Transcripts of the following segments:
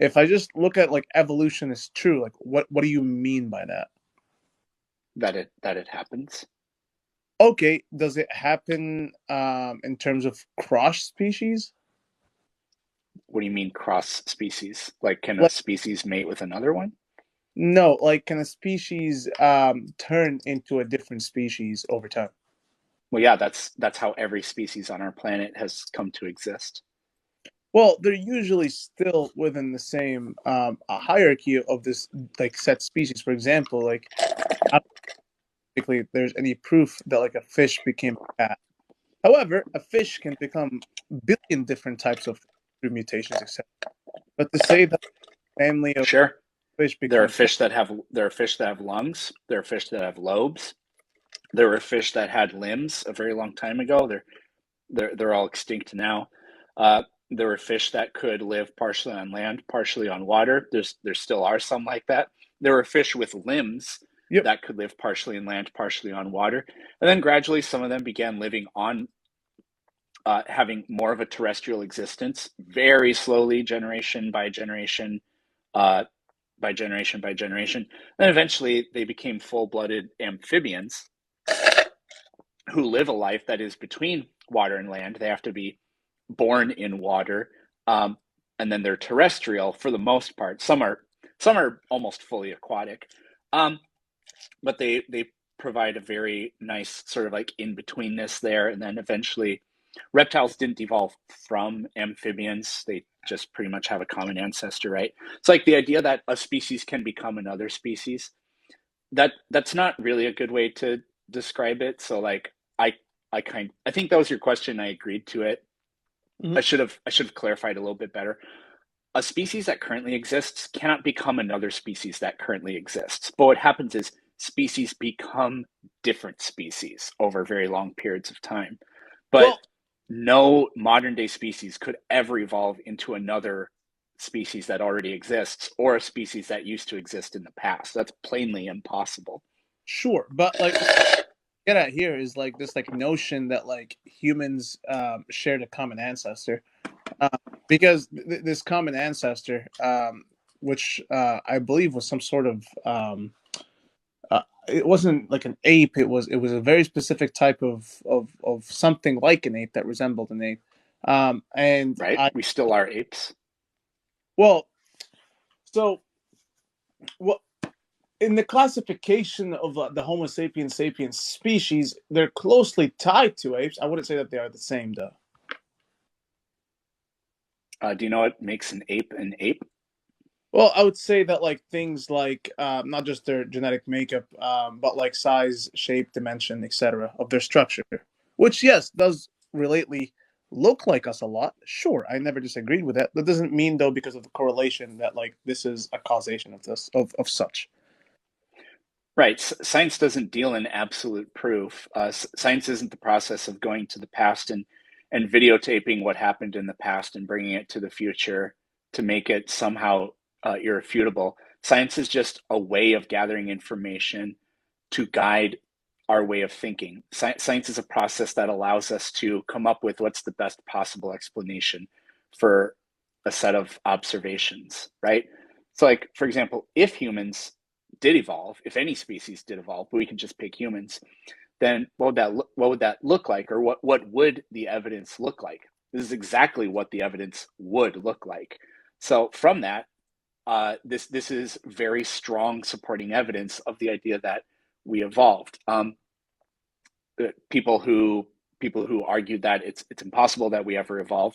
If I just look at like evolution is true, like what do you mean by that? That it happens. Okay, does it happen in terms of cross species? What do you mean cross species? Like, can a Like species mate with another one? no, like can a species turn into a different species over time? Well, yeah, that's how every species on our planet has come to exist. Well, they're usually still within the same hierarchy of this like set species. For example, like I don't think there's any proof that like a fish became a cat. However, a fish can become billion different types of through mutations, etc. But to say that family of Sure. fish There are become cat, fish that have lungs. There are fish that have lobes. There were fish that had limbs a very long time ago. They're all extinct now. Uh, there were fish that could live partially on land, partially on water. There still are some like that. There were fish with limbs yep, that could live partially in land, partially on water, and then gradually some of them began living on, having more of a terrestrial existence, very slowly, generation by generation, uh, by generation. Then eventually they became full-blooded amphibians who live a life that is between water and land. They have to be born in water, um, and then they're terrestrial for the most part. Some are almost fully aquatic, um, but they provide a very nice sort of like in betweenness there. And then eventually, reptiles didn't evolve from amphibians; they just pretty much have a common ancestor, right? It's like the idea that a species can become another species. That's not really a good way to describe it. So like I think that was your question. I agreed to it. mhm. I should have clarified a little bit better. A species that currently exists cannot become another species that currently exists. But what happens is species become different species over very long periods of time. But Well, no modern day species could ever evolve into another species that already exists or a species that used to exist in the past. That's plainly impossible. sure, but like get at here is like this like notion that like humans shared a common ancestor. Uh, because this common ancestor, which I believe was some sort of, it wasn't like an ape. It was a very specific type of something like an ape that resembled an ape. And Right? I We still are apes. well, so what in the classification of the Homo sapiens sapiens species, they're closely tied to apes. I wouldn't say that they are the same, though. Do you know what makes an ape an ape? Well, I would say that like things like not just their genetic makeup, but like size, shape, dimension, etc. of their structure, which yes does relately look like us a lot. Sure, I never disagreed with that. That doesn't mean though because of the correlation that like this is a causation of this of such. Right. Science doesn't deal in absolute proof. Science isn't the process of going to the past and videotaping what happened in the past and bringing it to the future to make it somehow irrefutable. Science is just a way of gathering information to guide our way of thinking. Science is a process that allows us to come up with what's the best possible explanation for a set of observations, right? So, like, for example, if humans did evolve, if any species did evolve, but we can just pick humans, then what would that look like, or what would the evidence look like? This is exactly what the evidence would look like. So from that, this is very strong supporting evidence of the idea that we evolved. People who argued that it's impossible that we ever evolved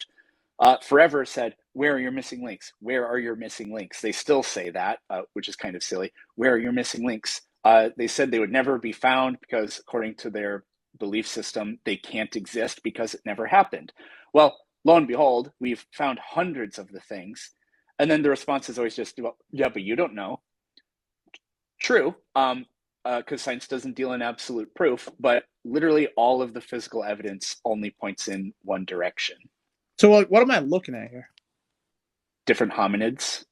forever said, "Where are your missing links? Where are your missing links?" They still say that, which is kind of silly. Where are your missing links? They said they would never be found because, according to their belief system, they can't exist because it never happened. Well, lo and behold, we've found hundreds of the things, and then the response is always just, "Well, yeah, but you don't know." True, because science doesn't deal in absolute proof, but literally all of the physical evidence only points in one direction. So like, what am I looking at here? Different hominids.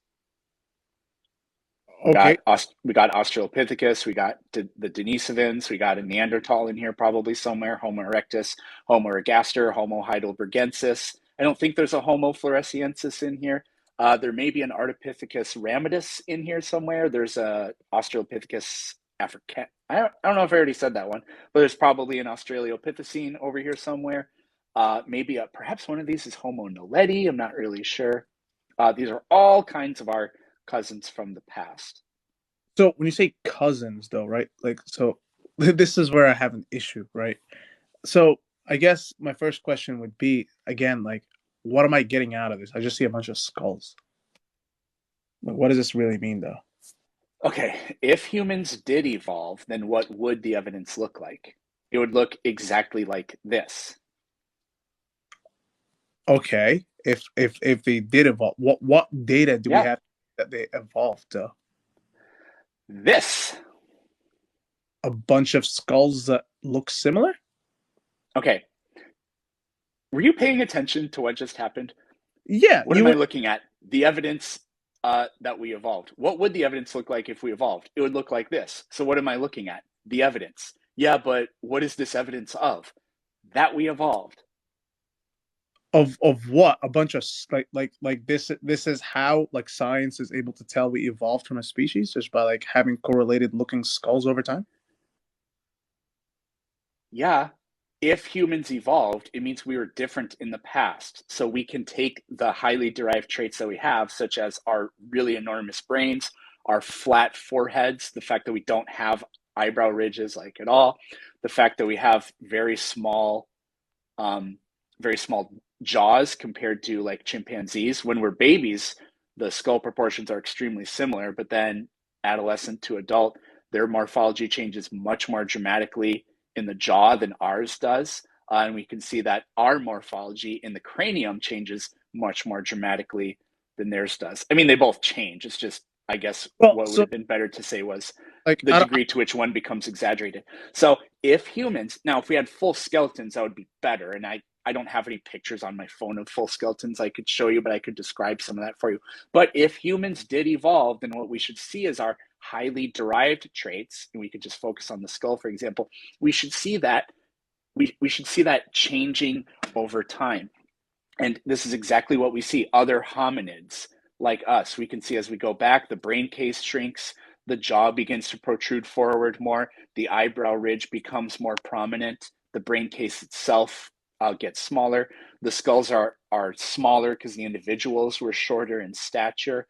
We Okay, got we got Australopithecus. We got the Denisovans. We got a Neanderthal in here probably somewhere. Homo erectus, Homo ergaster, Homo heidelbergensis. I don't think there's a Homo floresiensis in here. There may be an Ardipithecus ramidus in here somewhere. There's a Australopithecus african. I don't know if I already said that one, but there's probably an Australopithecine over here somewhere. Maybe perhaps one of these is Homo naledi. I'm not really sure. These are all kinds of our cousins from the past. So when you say cousins, though, right? Like, so this is where I have an issue, right? So I guess my first question would be again, like, what am I getting out of this? I just see a bunch of skulls. Like, what does this really mean, though? Okay, if humans did evolve, then what would the evidence look like? It would look exactly like this. Okay, if they did evolve, what data do we Yeah, have that they evolved? this. A bunch of skulls that look similar? Okay, were you paying attention to what just happened? Yeah, What you am I would. looking at? The evidence that we evolved. What would the evidence look like if we evolved? It would look like this. So, what am I looking at? The evidence. Yeah, but what is this evidence of? That we evolved. Of what? A bunch of like this is how like science is able to tell we evolved from a species just by like having correlated looking skulls over time. Yeah, if humans evolved, it means we were different in the past. So we can take the highly derived traits that we have, such as our really enormous brains, our flat foreheads, the fact that we don't have eyebrow ridges like at all, the fact that we have um, very small jaws compared to like chimpanzees. When we're babies, the skull proportions are extremely similar, but then adolescent to adult, their morphology changes much more dramatically in the jaw than ours does. And we can see that our morphology in the cranium changes much more dramatically than theirs does. I mean, they both change. It's just, I guess, Well, what would so have been better to say was like the I don't. degree to which one becomes exaggerated. So if humans, now if we had full skeletons, that would be better. And I don't have any pictures on my phone of full skeletons I could show you, but I could describe some of that for you. But if humans did evolve, then what we should see is our highly derived traits, and we could just focus on the skull, for example, we should see that we should see that changing over time. And this is exactly what we see. Other hominids like us, we can see as we go back, the brain case shrinks, the jaw begins to protrude forward more, the eyebrow ridge becomes more prominent, the brain case itself gets smaller, the skulls are smaller because the individuals were shorter in stature.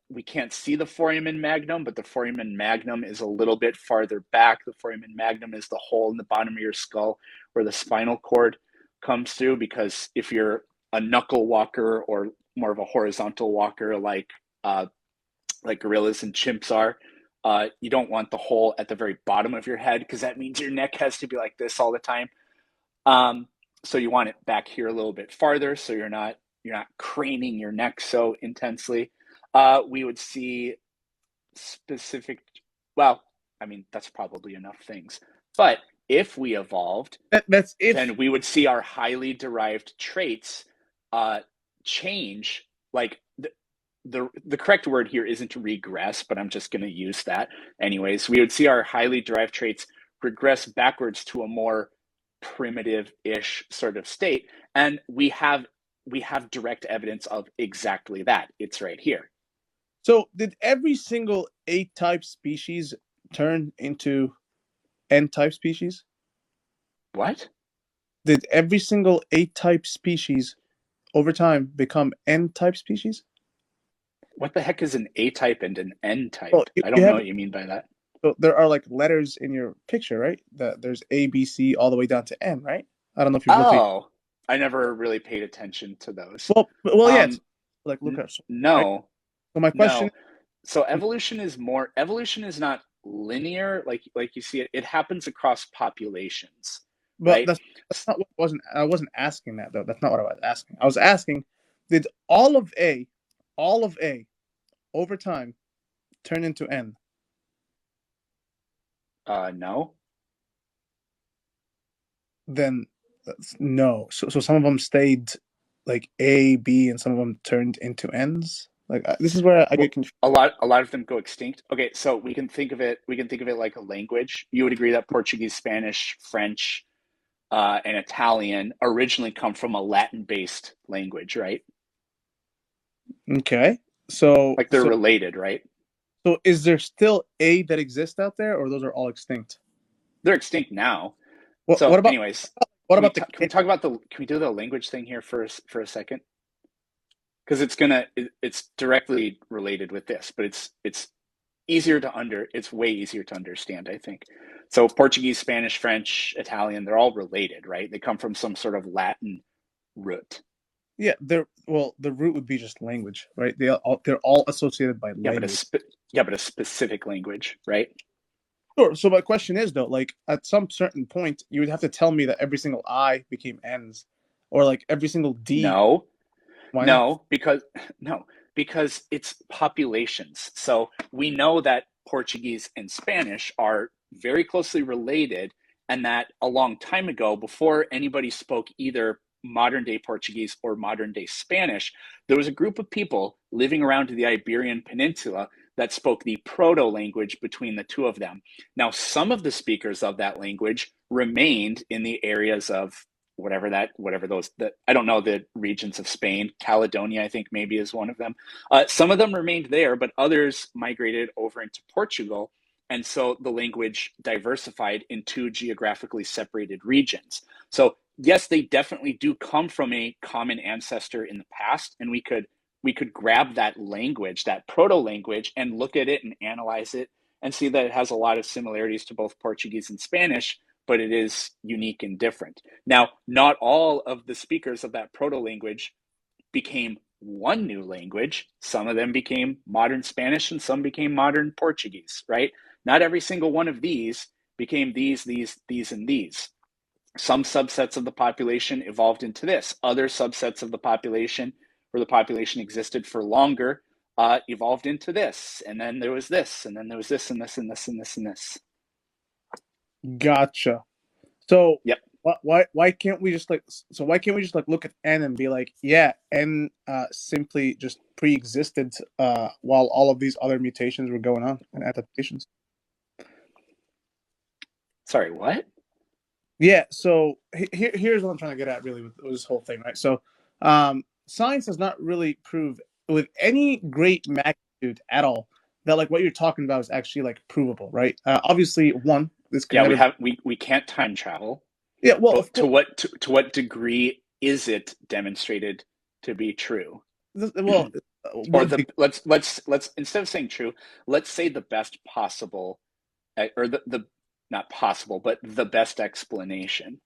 We can't see the foramen magnum, but the foramen magnum is a little bit farther back. The foramen magnum is the hole in the bottom of your skull where the spinal cord comes through. Because if you're a knuckle walker or more of a horizontal walker, like gorillas and chimps are, you don't want the hole at the very bottom of your head because that means your neck has to be like this all the time. Um, so you want it back here a little bit farther, so you're not craning your neck so intensely. We would see specific. Well, I mean that's probably enough things. But if we evolved, That's if. then we would see our highly derived traits uh, change. Like the correct word here isn't to regress, but I'm just going to use that anyways. We would see our highly derived traits regress backwards to a more primitive-ish sort of state, and we have direct evidence of exactly that. It's right here. So did every single A-type species turn into N-type species? What? Did every single A-type species over time become N-type species? What the heck is an A type and an N Well, type? you, I you don't know have what you mean by that. so there are like letters in your picture, right? That there's A, B, C, all the way down to N, right? I don't know if you've looked at. Oh, I never really paid attention to those. Well, yeah. It's Um, like look at right. no, So my question, no. So evolution is not linear like you see it. It happens across populations, but right? that's not what I wasn't asking that though. That's not what I was asking. I was asking, did all of A over time turn into N? No. Then no. So some of them stayed like A, B, and some of them turned into N's. Like this is where I get Well, confused. a lot of them go extinct. Okay, so we can think of it like a language. You would agree that Portuguese, Spanish, French, and Italian originally come from a Latin-based language, right? Okay. So Like they're so related, right? so is there still a that exists out there, or those are all extinct? They're extinct now. What So, what about anyways, what about the can we talk about the can we do the language thing here for a second? Because it's directly related with this, but it's it's way easier to understand, I think. So Portuguese, Spanish, French, Italian, they're all related, right? They come from some sort of Latin root. Yeah, the root would be just language, right? They're all associated by Yeah, but language. a specific language, right? Sure. So my question is though, like at some certain point, you would have to tell me that every single I became N's, or like every single D. No, Why not? no, because no, because it's populations. So we know that Portuguese and Spanish are very closely related, and that a long time ago, before anybody spoke either modern day Portuguese or modern day Spanish, there was a group of people living around the Iberian Peninsula that spoke the proto language between the two of them. Now, some of the speakers of that language remained in the areas of whatever those that I don't know the regions of Spain. Caledonia, I think maybe is one of them. Some of them remained there, but others migrated over into Portugal, and so the language diversified in two geographically separated regions. So yes, they definitely do come from a common ancestor in the past, and we could grab that language, that proto language, and look at it and analyze it and see that it has a lot of similarities to both Portuguese and Spanish, but it is unique and different. Now, not all of the speakers of that proto language became one new language. Some of them became modern Spanish and some became modern Portuguese, right? Not every single one of these became these, and these. Some subsets of the population evolved into this. Other subsets of the population, where the population existed for longer, evolved into this. And then there was this, and then there was this, and this, and this, and this, and this. Gotcha. So Yep. why can't we just like why can't we just like look at N and be like, yeah, N simply just pre-existed while all of these other mutations were going on and adaptations. Sorry, what? Yeah, so here's what I'm trying to get at really with this whole thing, right? So science does not really prove with any great magnitude at all that like what you're talking about is actually like provable, right? Obviously, one, this can Yeah, never be. we can't time travel, Yeah, well, of but course. to what degree is it demonstrated to be true? Well, Or what the let's instead of saying true, let's say the best possible, or the not possible, but the best explanation.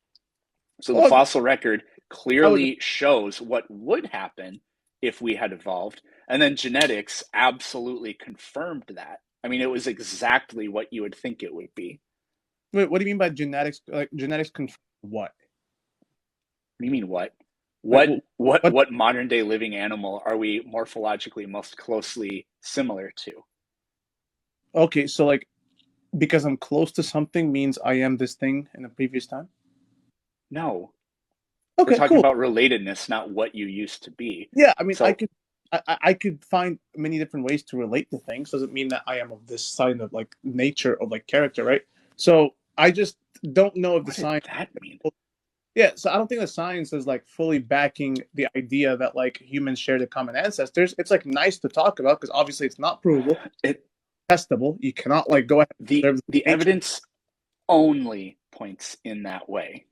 So the well, fossil record I would clearly shows what would happen if we had evolved, and then genetics absolutely confirmed that. I mean, it was exactly what you would think it would be. wait. What do you mean by genetics? Like genetics confirm what? What do you mean what? Like what? What modern day living animal are we morphologically most closely similar to? Okay, so like because I'm close to something means I am this thing in the previous time. No. We're Okay, talking cool. about relatedness, not what you used to be. Yeah, I mean, So I could find many different ways to relate to things. Doesn't mean that I am of this kind of like nature of like character, right? So I just don't know if the what did science. that mean? Yeah, so I don't think the science is like fully backing the idea that like humans share the common ancestors. It's like nice to talk about because obviously it's not provable, It testable. You cannot like go ahead and observe the nature. evidence only points in that way.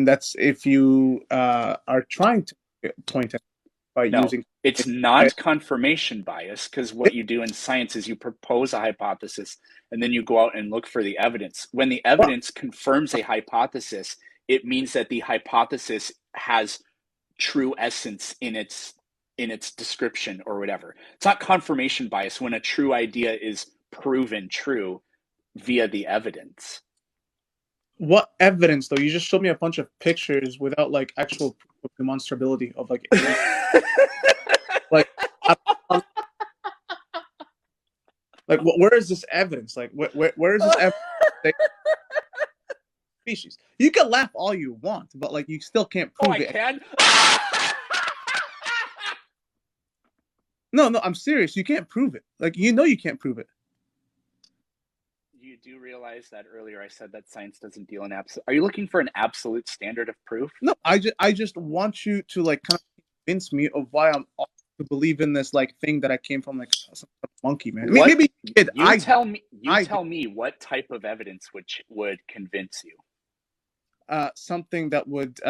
That's if you are trying to point it by No, using. it's not confirmation bias, because what you do in science is you propose a hypothesis and then you go out and look for the evidence. When the evidence confirms a hypothesis, it means that the hypothesis has true essence in its description or whatever. It's not confirmation bias when a true idea is proven true via the evidence. What evidence though? You just showed me a bunch of pictures without like actual proof of demonstrability of like any like I- like where is this evidence? Like where is this evidence? Like, species. You can laugh all you want, but like you still can't Oh, prove I it. can. No, no, I'm serious. You can't prove it. Like you can't prove it. You do realize that earlier I said that science doesn't deal in absolute. Are you looking for an absolute standard of proof? No, I just want you to like kind of convince me of why I'm to believe in this like thing that I came from like some monkey, man. What Maybe you did. you tell me? You I tell me what type of evidence would convince you? something that would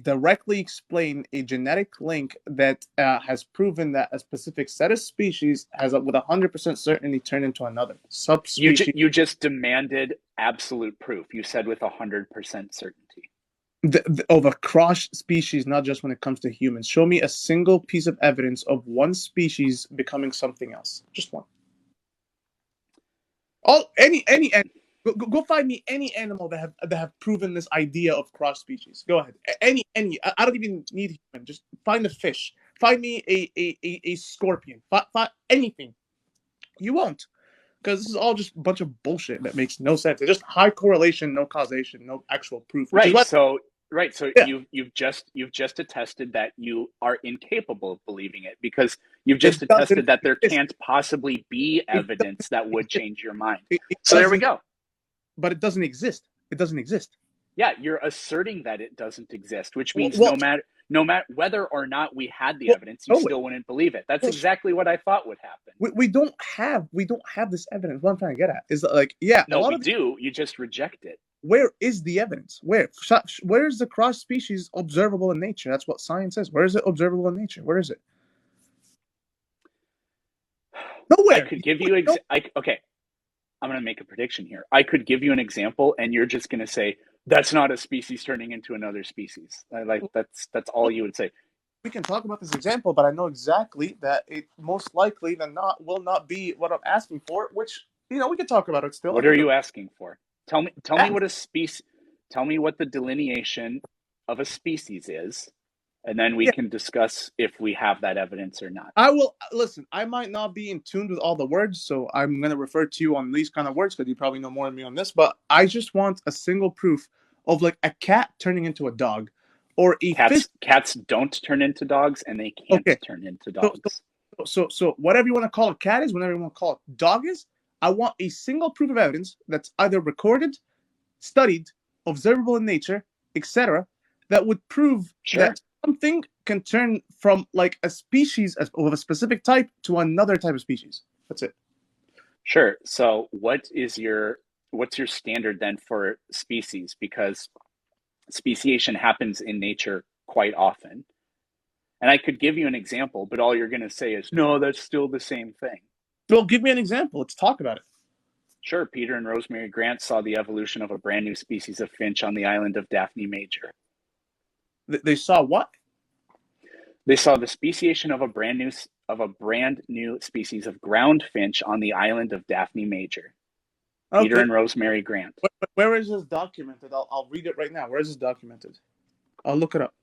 directly explain a genetic link that has proven that a specific set of species has, with 100% certainty, turned into another subspecies. You just demanded absolute proof. You said with 100% certainty. Of a cross species, not just when it comes to humans. Show me a single piece of evidence of one species becoming something else. Just one. Oh, any go find me any animal that have proven this idea of cross species. Go ahead. Any. I don't even need human. Just find a fish. Find me a scorpion. Find anything. You won't, because this is all just a bunch of bullshit that makes no sense. It's just high correlation, no causation, no actual proof. Which is Right. what. So right. So Yeah, you've just attested that you are incapable of believing it because you've it just doesn't attested that there exist. can't possibly be It evidence that would change your mind. it So there we doesn't. go. But it doesn't exist. It doesn't exist. Yeah, you're asserting that it doesn't exist, which means Well, no matter whether or not we had the well evidence, you show it. still wouldn't believe it. That's Well, exactly what I thought would happen. we don't have this evidence. What I'm trying to get at is that, like, yeah, a No, lot we of do. You just reject it. where is the evidence? Where is the cross species observable in nature? That's what science is. Where is it observable in nature? Where is it? I Nowhere. could give you okay. I'm going to make a prediction here. I could give you an example, and you're just going to say that's not a species turning into another species. Like that's all you would say. We can talk about this example, but I know exactly that it most likely than not will not be what I'm asking for. Which, we can talk about it still. I What are think you asking for? Tell me that what a species. Tell me what the delineation of a species is, and then we yeah, can discuss if we have that evidence or not. I will listen. I might not be in tune with all the words, so I'm going to refer to you on these kind of words because you probably know more than me on this. But I just want a single proof of like a cat turning into a dog, or a fish. Cats don't turn into dogs, and they can't Okay, turn into so dogs. whatever you want to call a cat is, whatever you want to call it dog is. I want a single proof of evidence that's either recorded, studied, observable in nature, etc., that would prove Sure, that something can turn from like a species of a specific type to another type of species. That's it. sure. So, what's your standard then for species? Because speciation happens in nature quite often. And I could give you an example, but all you're going to say is, no, that's still the same thing. Well, give me an example. Let's talk about it. Sure, Peter and Rosemary Grant saw the evolution of a brand new species of finch on the island of Daphne Major. They saw what? They saw the speciation of a brand new species of ground finch on the island of Daphne Major. Peter Okay. and Rosemary Grant. Where is this documented? I'll read it right now. Where is this documented? I'll look it up.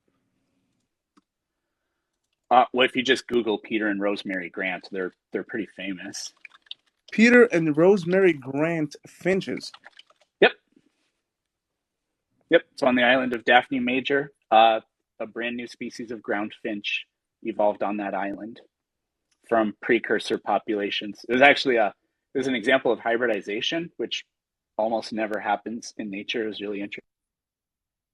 Well, if you just Google Peter and Rosemary Grant, they're pretty famous. Peter and Rosemary Grant finches. Yep. Yep. So on the island of Daphne Major, a brand new species of ground finch evolved on that island from precursor populations. It was an example of hybridization, which almost never happens in nature. It was really interesting.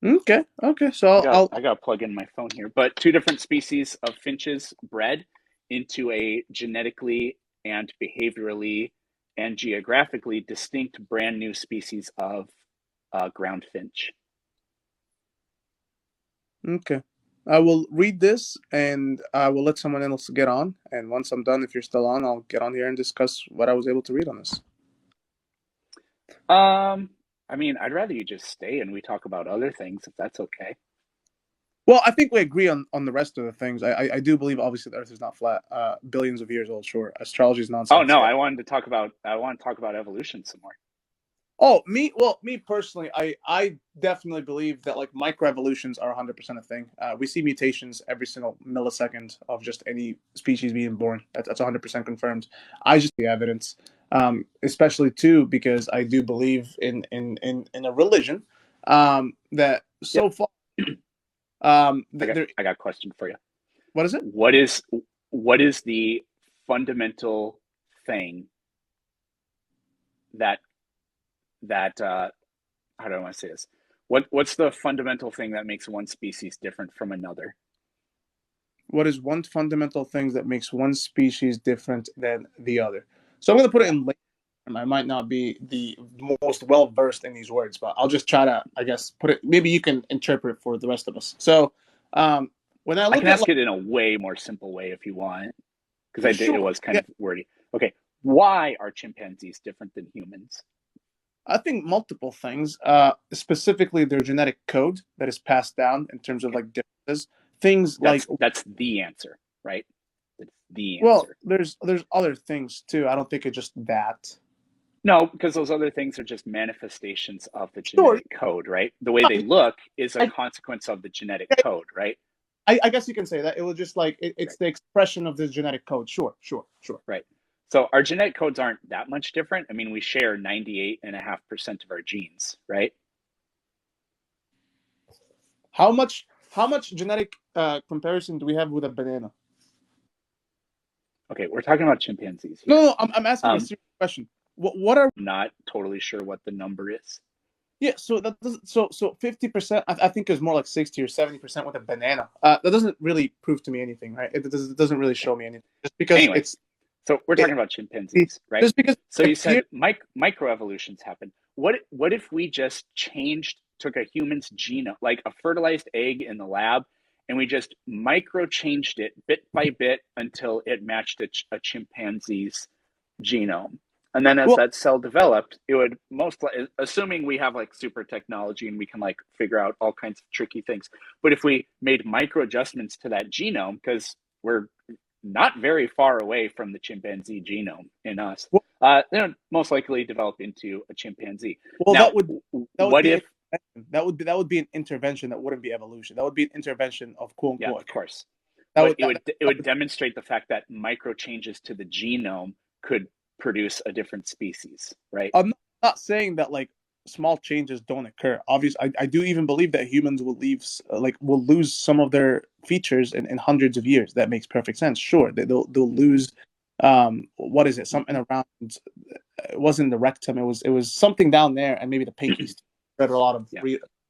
Okay. Okay. So I'll I got to plug in my phone here, but two different species of finches bred into a genetically and behaviorally and geographically distinct brand new species of ground finch. Okay. I will read this and I will let someone else get on. And once I'm done, if you're still on, I'll get on here and discuss what I was able to read on this. I mean, I'd rather you just stay and we talk about other things if that's okay. Well, I think we agree on the rest of the things. I do believe, obviously, the Earth is not flat. Billions of years old, sure. Astrology is Oh nonsense. no, Yeah. I want to talk about evolution some more. Oh, me personally, I definitely believe that like microevolutions are 100% a thing. We see mutations every single millisecond of just any species being born. That's 100% confirmed. I just the evidence, especially too because I do believe in a religion that Yep. so far I got a question for you. what is it? What is the fundamental thing that how do I want to say this? What's the fundamental thing that makes one species different from another? What is one fundamental thing that makes one species different than the other? So I'm going to put it Yeah. in lay term. I might not be the most well versed in these words, but I'll just try to, I guess, put it. Maybe you can interpret it for the rest of us. So um, when I I look can at ask like, it in a way more simple way if you want, because I did, it sure, was kind yeah, of wordy. Okay, why are chimpanzees different than humans? I think multiple things, specifically their genetic code that is passed down in terms of Okay, like differences. Things like, that's the answer, right? That's the well, answer. there's other things too. I don't think it's just that. No, because those other things are just manifestations of the Sure, genetic code, right? The way they look is a I, consequence of the genetic I, code, right? I guess you can say that it was just like it's Right, the expression of this genetic code. Sure, sure, sure. right. So our genetic codes aren't that much different. I mean, we share 98.5% of our genes, right? How much genetic comparison do we have with a banana? Okay, we're talking about chimpanzees No, here. no, I'm asking a Um, serious question. What are I'm not totally sure what the number is. yeah? So that doesn't so 50%. I think is more like 60 or 70% with a banana. That doesn't really prove to me anything, right? It doesn't really Okay. show me anything just because Anyway, so we're it talking about chimpanzees, right? just because So it you appears. said microevolutions happen. What if we just took a human's genome, like a fertilized egg in the lab, and we just micro changed it bit by bit until it matched a chimpanzee's genome? And then as Well, that cell developed, it would most likely, assuming we have like super technology and we can like figure out all kinds of tricky things. But if we made micro adjustments to that genome, because we're not very far away from the chimpanzee genome in us, well, then most likely develop into a chimpanzee. well, Now, that would what be if? intervention. That would be an intervention. That wouldn't be evolution. That would be an intervention of quote Yeah, unquote. of course, That but would that, it that would demonstrate the fact that micro changes to the genome could produce a different species, right? I'm not saying that like small changes don't occur. Obviously, I do even believe that humans will will lose some of their features in hundreds of years. That makes perfect sense. Sure, they'll lose what is it? Something around it wasn't the rectum. It was something down there, and maybe the pinkies. Read a lot of Yeah,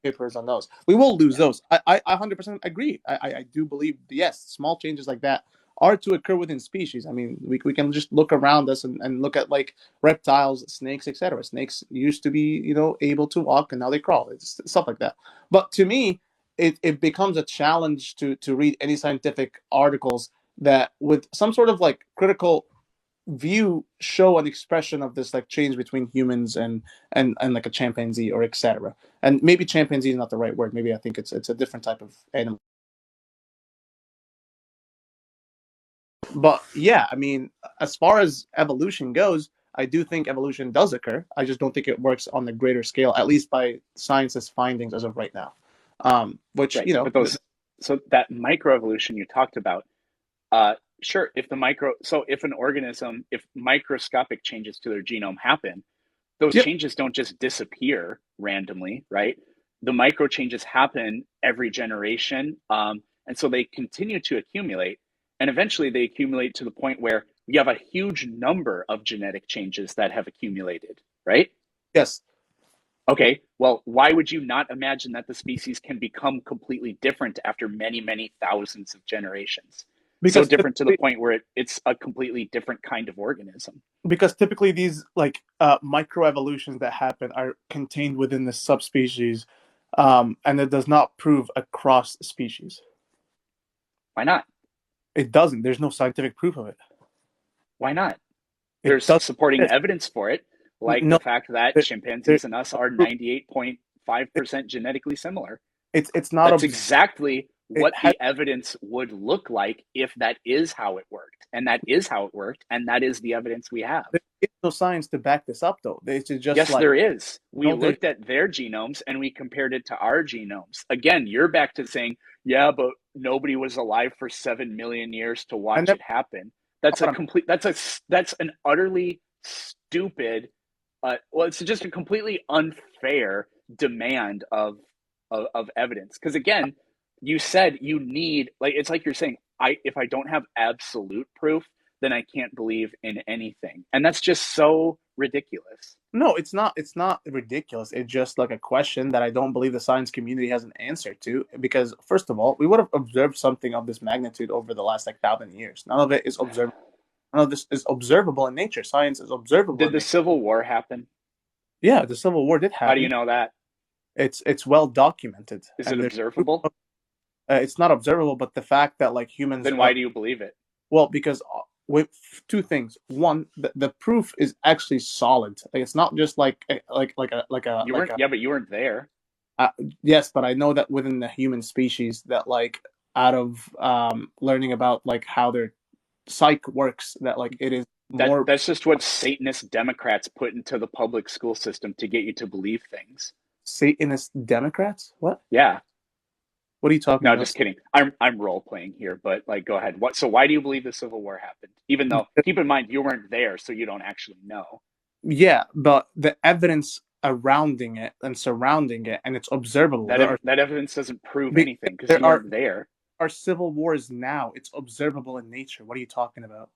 papers on those. We will lose yeah, those. I 100% agree. I do believe yes, small changes like that are to occur within species. I mean, we can just look around us and look at like reptiles, snakes, etc. Snakes used to be able to walk, and now they crawl. It's stuff like that. But to me, it becomes a challenge to read any scientific articles that with some sort of like critical view show an expression of this like change between humans and like a chimpanzee or etc. And maybe chimpanzee is not the right word. Maybe I think it's a different type of animal. But yeah, I mean, as far as evolution goes, I do think evolution does occur. I just don't think it works on the greater scale, at least by science's findings as of right now. Which right. But so that microevolution you talked about, uh, sure, if an organism, if microscopic changes to their genome happen, those yep, changes don't just disappear randomly, right? The micro changes happen every generation, and so they continue to accumulate, and eventually they accumulate to the point where you have a huge number of genetic changes that have accumulated, right? yes, Okay, well, why would you not imagine that the species can become completely different after many, many thousands of generations? So because different to the typically, point where it's a completely different kind of organism. these like microevolutions that happen are contained within the subspecies, and it does not prove across species. Why not? It doesn't. There's no scientific proof of it. Why not? It There's doesn't supporting exist. evidence for it, like the No, fact that there, chimpanzees there's and us no are proof. 98.5% genetically similar. It's not That's observed. exactly It what has the evidence would look like if that is how it worked. And that is how it worked. And that is the evidence we have. there is no science to back this up, though. It's just Yes, like there is. We there's looked at their genomes and we compared it to our genomes. Again, you're back to saying, yeah, but nobody was alive for 7 million years to I watch never it happen. what I'm That's an utterly stupid, well, it's just a completely unfair demand of evidence. Because again, you said you need, like, it's like you're saying, if I don't have absolute proof, then I can't believe in anything. And that's just so ridiculous. No, it's not. It's not ridiculous. It's just like a question that I don't believe the science community has an answer to. Because first of all, we would have observed something of this magnitude over the last like 1,000 years. None of it is observable. None of this is observable in nature. Science is observable Did in the nature. Civil War happen? Yeah, the Civil War did How do you happen. know that? It's well documented, Is it and there's observable? it's not observable, but the fact that like humans Then why do you believe it? well, because with two things. One, the proof is actually solid. Like it's not just You weren't, yeah, but you weren't there. uh, yes, but I know that within the human species that like out of learning about like how their psyche works, that like it is more That's just what Satanist Democrats put into the public school system to get you to believe things. Satanist Democrats. Yeah. What are you talking No, about? just kidding. I'm role playing here, but like, go ahead. What? So why do you believe the Civil War happened? Even though, keep in mind, you weren't there, so you don't actually know. Yeah, but the evidence surrounding it and it's observable. That evidence doesn't prove Because anything because there you weren't there. are civil wars now. It's observable in nature. What are you talking about?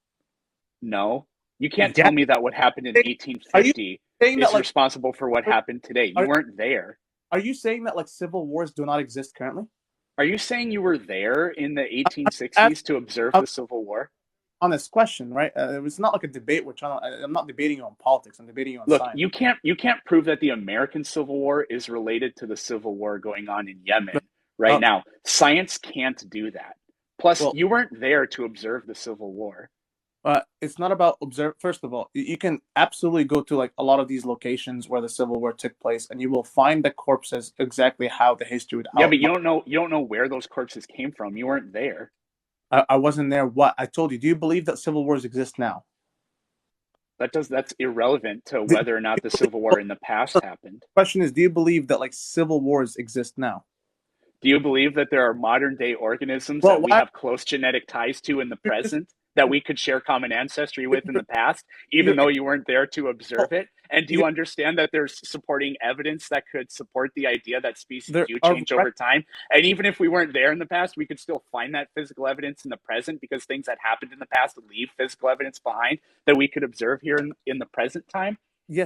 No, you can't Yeah, tell me that what happened in are you 1850 saying that is like responsible for what happened today. You are weren't there. are you saying that like civil wars do not exist currently? Are you saying you were there in the That's 1860s to observe an the Civil War? honest question, right? It's not like a debate. I'm not debating you on politics. I'm debating you on Look, science. you can't prove that the American Civil War is related to the Civil War going on in Yemen But, right uh, now. Science can't do that. Plus, well, you weren't there to observe the Civil War. it's not about observe. First of all, you can absolutely go to like a lot of these locations where the Civil War took place, and you will find the corpses exactly how the history would Yeah, but outline. you don't know where those corpses came from. You weren't there. I wasn't there. What I told you. Do you believe that civil wars exist now? That's irrelevant to The whether or not the Civil War in the past happened. question is, do you believe that like civil wars exist now? Do you believe that there are modern day organisms Well, that we why have close genetic ties to in the you're just present that we could share common ancestry with in you're, the past, even you're, though you weren't there to observe it? And do you're you understand that there's supporting evidence that could support the idea that species there do are change over time? And even if we weren't there in the past, we could still find that physical evidence in the present because things that happened in the past leave physical evidence behind that we could observe here in the present time.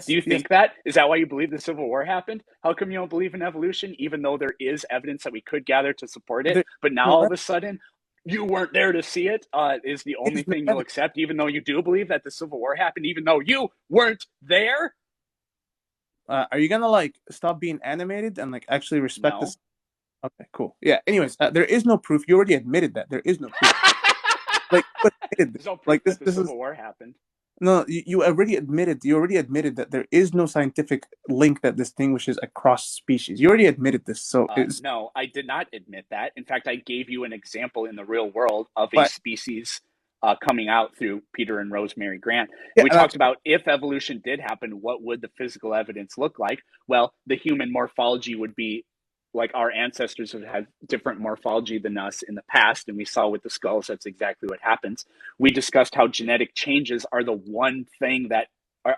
Do yes, you yes. think that? Is that why you believe the Civil War happened? How come you don't believe in evolution, even though there is evidence that we could gather to support it? There But now no all of a sudden, you weren't there to see it, is the only is no thing you'll evidence. accept, even though you do believe that the Civil War happened, even though you weren't there? Are you gonna like stop being animated and like actually respect this? No. Okay, cool. Yeah. Anyways, there is no proof. You already admitted that there is no proof. Like you admitted this. There's no Like proof that the this is Civil War happened. no. You already admitted that there is no scientific link that distinguishes across species. You already admitted this. So it's No, I did not admit that. In fact, I gave you an example in the real world of a but species coming out through Peter and Rosemary Grant. yeah, We that's talked about if evolution did happen, what would the physical evidence look like? Well, the human morphology would be like our ancestors have had different morphology than us in the past, and we saw with the skulls that's exactly what happens. We discussed how genetic changes are the one thing that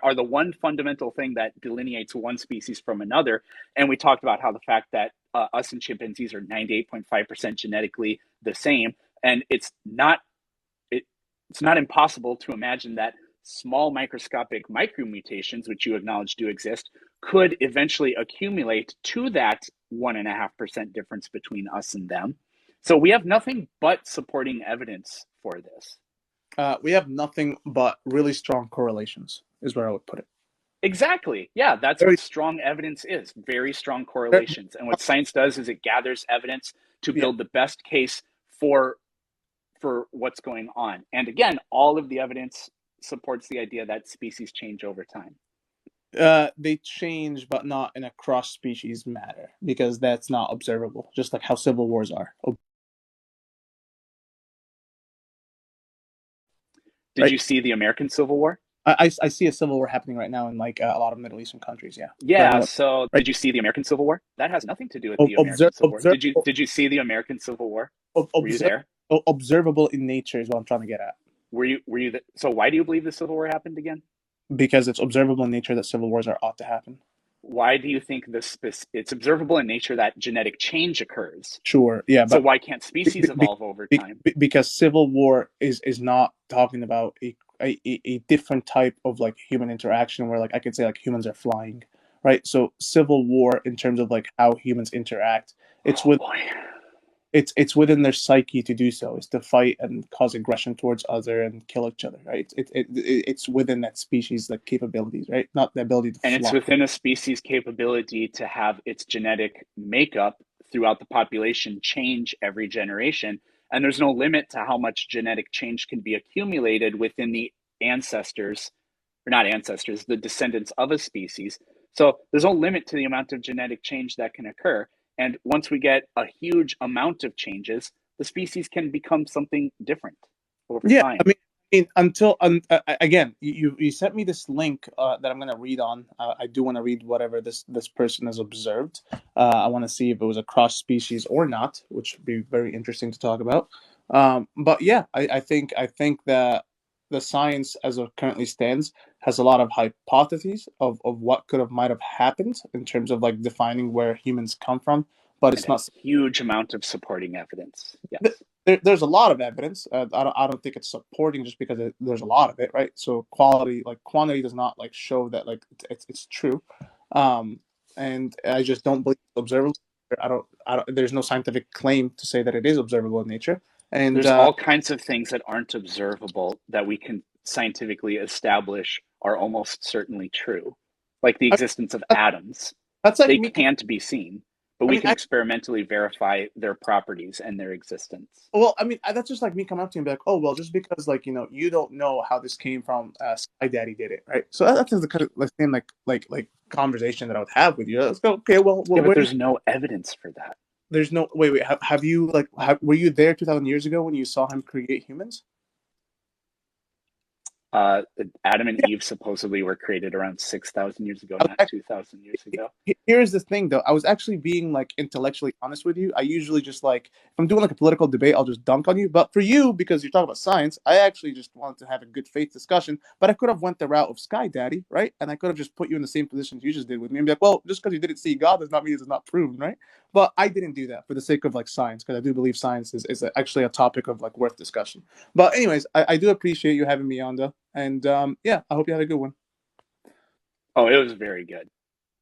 are the one fundamental thing that delineates one species from another. And we talked about how the fact that us and chimpanzees are 98.5% genetically the same, and it's not impossible to imagine that small microscopic micromutations, which you acknowledge do exist, could eventually accumulate to that 1.5% difference between us and them. So we have nothing but supporting evidence for this. we have nothing but really strong correlations, is where I would put it. Exactly. Yeah, that's Very, what strong evidence is. Very strong very correlations. And what science does is it gathers evidence to yeah. build the best case for what's going on. And again, all of the evidence supports the idea that species change over time. They change, but not in a cross species matter because that's not observable. Just like how civil wars are. Did Right? you see the American Civil War? I see a civil war happening right now in like a lot of Middle Eastern countries. Yeah. But Yeah, anyway, so right? did you see the American Civil War? That has nothing to do with the Observe, American Civil War. Did you see the American Civil War? Were you observe, there? observable in nature is what I'm trying to get at. So why do you believe the Civil War happened again? Because it's observable in nature that civil wars are ought to happen. why do you think it's observable in nature that genetic change occurs? Sure, yeah, So but why can't be, species be, evolve over time? because civil war is not talking about a different type of like human interaction where like I could say like humans are flying, right? So civil war in terms of like how humans interact, it's Oh with boy. it's within their psyche to do so. Is to fight and cause aggression towards other and kill each other, right? It's within that species like capabilities, right? Not the ability to And it's fly. within a species' capability to have its genetic makeup throughout the population change every generation. And there's no limit to how much genetic change can be accumulated within the ancestors, or not ancestors, the descendants of a species. So there's no limit to the amount of genetic change that can occur. And once we get a huge amount of changes, the species can become something different over Yeah, time. I mean until again, you sent me this link that I'm gonna read on. I do want to read whatever this person has observed. I want to see if it was a cross species or not, which would be very interesting to talk about. But yeah, I think that the science as it currently stands has a lot of hypotheses of what could have might have happened in terms of like defining where humans come from, but And it's a not huge amount of supporting evidence. Yes. there's a lot of evidence. I don't think it's supporting just because there's a lot of it, right? So quality, like quantity, does not like show that like it's true. Um, and I just don't believe it's observable. I don't. There's no scientific claim to say that it is observable in nature. And There's all kinds of things that aren't observable that we can scientifically establish are almost certainly true, like the I, existence of that, atoms. that's like They me. can't be seen, but I we mean, can experimentally verify their properties and their existence. well, I mean, that's just like me coming up to you and be like, oh, well, just because like you don't know how this came from, Sky Daddy did it, right? So that's the kind of like same like conversation that I would have with you. Let's go. Okay, well, Yeah, but where there's no evidence for that. there's no wait. Have you like were you there 2,000 years ago when you saw him create humans? Uh, Adam and Yeah. Eve supposedly were created around 6,000 years ago, not 2,000 years ago. Here's the thing, though. I was actually being like intellectually honest with you. I usually just like if I'm doing like a political debate, I'll just dunk on you. But for you, because you're talking about science, I actually just wanted to have a good faith discussion. But I could have went the route of Sky Daddy, right? And I could have just put you in the same position you just did with me and be like, well, just because you didn't see God does not mean it's not proven, right? But I didn't do that for the sake of like science, because I do believe science is actually a topic of like worth discussion. But anyways, I do appreciate you having me on though, and yeah, I hope you had a good one. Oh, it was very good.